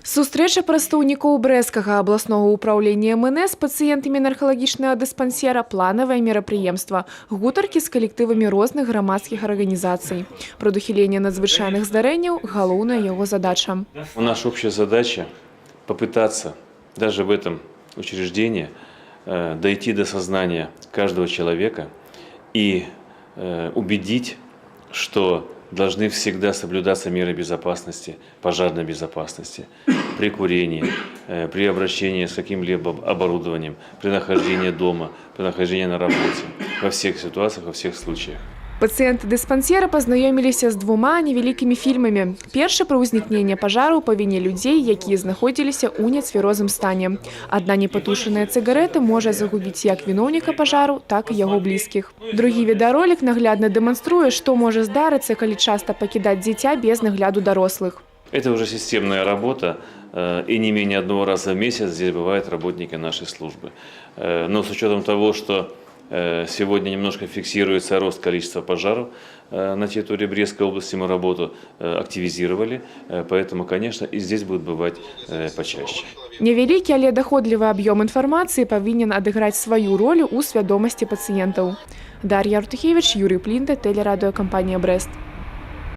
Сустрэча прадстаўнікоў брэсцкага абласнога ўпраўлення МНС з пацыентамі наркалагічнага дыспансера – планавае мерапрыемства, гутаркі з калектывамі розных грамадскіх арганізацый. Прадухіленне надзвычайных здарэнняў – галоўная яго задача. Наша общая задача – попытаться даже в этом учреждении дойти до сознания каждого человека и убедить, что должны всегда соблюдаться меры безопасности, пожарной безопасности, при курении, при обращении с каким-либо оборудованием, при нахождении дома, при нахождении на работе, во всех ситуациях, во всех случаях. Пацыенты дыспансера пазнаёміліся з двума невялікімі фільмамі. Першы пра ўзнікненне пажару па віне людзей, якія знаходзіліся ў нецвярозым стане. Адна непатушаная цыгарэта можа загубіць як віноўніка пажару, так і яго блізкіх. Другі відэаролік наглядна дэманструе, што можа здарыцца, калі часта пакідаць дзіця без нагляду дарослых. Это уже системная работа, и не менее одного раза в месяц здесь бывают работники нашей службы. Но с учетом того, что сегодня немножко фиксируется рост количества пожаров на территории Брестской области, мы работу активизировали, поэтому, конечно, и здесь будет бывать почаще. Невялікі, але даходлівы аб'ём інфармацыі павінен адыграць сваю ролю ў свядомасці пацыентаў. Дар'я Артухевіч, Юрий Плінда, тэлерадыёкампанія «Брест».